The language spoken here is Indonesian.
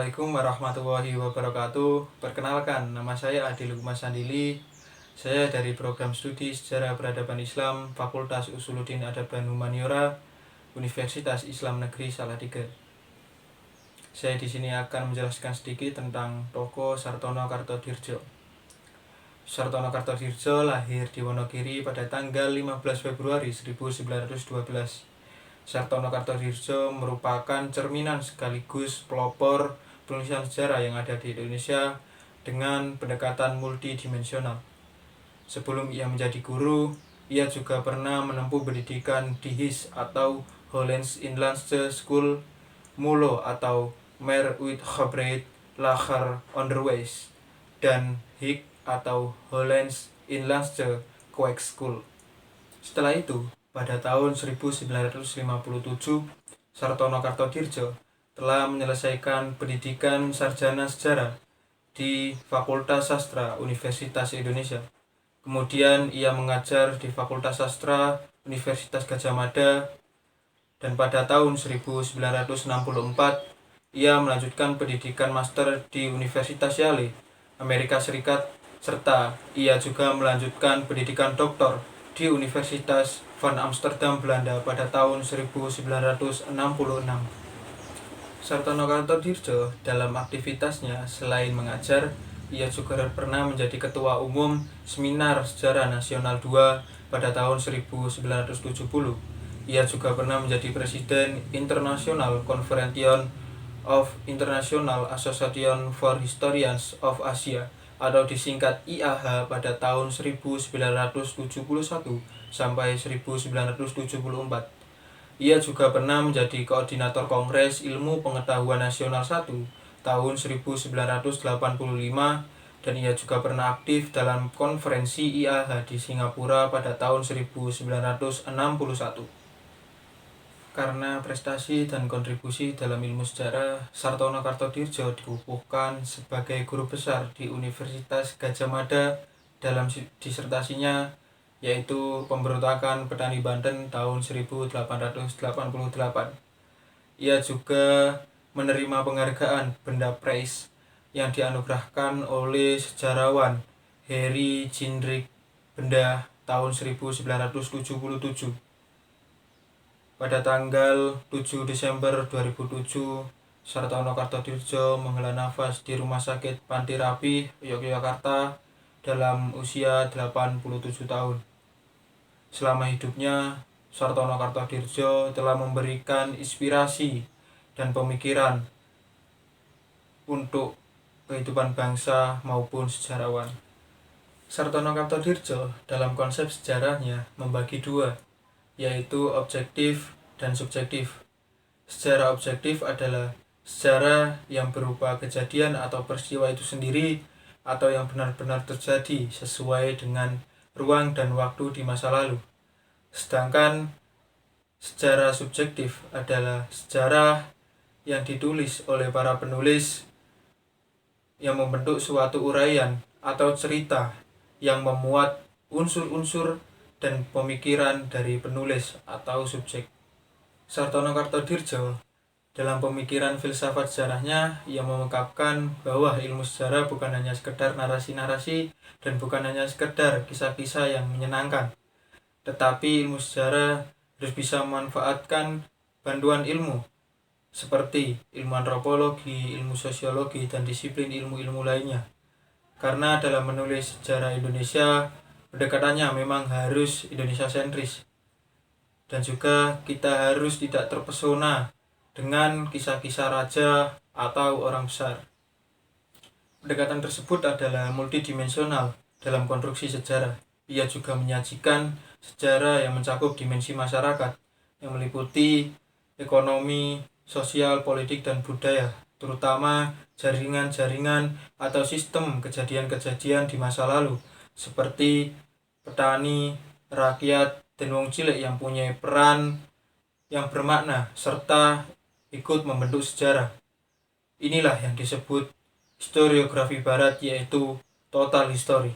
Assalamualaikum warahmatullahi wabarakatuh. Perkenalkan, nama saya Adi Lukman Sandili. Saya dari program studi Sejarah Peradaban Islam Fakultas Usuluddin Adab dan Humaniora Universitas Islam Negeri Salatiga. Saya di sini akan menjelaskan sedikit tentang tokoh Sartono Kartodirjo. Sartono Kartodirjo lahir di Wonogiri pada tanggal 15 Februari 1912. Sartono Kartodirjo merupakan cerminan sekaligus pelopor penulisan sejarah yang ada di Indonesia dengan pendekatan multidimensional. Sebelum ia menjadi guru, ia juga pernah menempuh pendidikan di HIS atau Hollands Inlandse School, Mulo atau Meer Uitgebreid Lager Onderwijs, dan HIK atau Hollands Inlandse Kweekschool. Setelah itu, pada tahun 1957, Sartono Kartodirjo telah menyelesaikan pendidikan sarjana sejarah di Fakultas Sastra Universitas Indonesia. Kemudian ia mengajar di Fakultas Sastra Universitas Gadjah Mada, dan pada tahun 1964 ia melanjutkan pendidikan master di Universitas Yale, Amerika Serikat, serta ia juga melanjutkan pendidikan doktor di Universitas Van Amsterdam, Belanda pada tahun 1966. Sartono Kartodirjo dalam aktivitasnya selain mengajar, ia juga pernah menjadi ketua umum Seminar Sejarah Nasional II pada tahun 1970. Ia juga pernah menjadi presiden International Convention of International Association for Historians of Asia atau disingkat IAH pada tahun 1971 sampai 1974. Ia juga pernah menjadi koordinator Kongres Ilmu Pengetahuan Nasional 1 tahun 1985, dan ia juga pernah aktif dalam konferensi IAH di Singapura pada tahun 1961. Karena prestasi dan kontribusi dalam ilmu sejarah, Sartono Kartodirjo dikukuhkan sebagai guru besar di Universitas Gadjah Mada dalam disertasinya, yaitu Pemberontakan Petani Banten tahun 1888. Ia juga menerima penghargaan Benda Prijs yang dianugerahkan oleh sejarawan Harry Hendrik Benda tahun 1977. Pada tanggal 7 Desember 2007, Sartono Kartodirjo menghela nafas di Rumah Sakit Panti Rapih, Yogyakarta dalam usia 87 tahun. Selama hidupnya, Sartono Kartodirjo telah memberikan inspirasi dan pemikiran untuk kehidupan bangsa maupun sejarawan. Sartono Kartodirjo dalam konsep sejarahnya membagi dua, yaitu objektif dan subjektif. Sejarah objektif adalah sejarah yang berupa kejadian atau peristiwa itu sendiri atau yang benar-benar terjadi sesuai dengan ruang dan waktu di masa lalu. Sedangkan sejarah subjektif adalah sejarah yang ditulis oleh para penulis yang membentuk suatu uraian atau cerita yang memuat unsur-unsur dan pemikiran dari penulis atau subjek. Sartono Kartodirjo dalam pemikiran filsafat sejarahnya, ia mengungkapkan bahwa ilmu sejarah bukan hanya sekedar narasi-narasi dan bukan hanya sekedar kisah-kisah yang menyenangkan, tetapi ilmu sejarah harus bisa memanfaatkan bantuan ilmu seperti ilmu antropologi, ilmu sosiologi, dan disiplin ilmu-ilmu lainnya. Karena dalam menulis sejarah Indonesia, pendekatannya memang harus Indonesia sentris, dan juga kita harus tidak terpesona dengan kisah-kisah raja atau orang besar. Pendekatan tersebut adalah multidimensional dalam konstruksi sejarah. Ia juga menyajikan sejarah yang mencakup dimensi masyarakat yang meliputi ekonomi, sosial, politik, dan budaya, terutama jaringan-jaringan atau sistem kejadian-kejadian di masa lalu seperti petani, rakyat, dan wong cilik yang punya peran yang bermakna serta ikut membentuk sejarah. Inilah yang disebut historiografi barat, yaitu total history.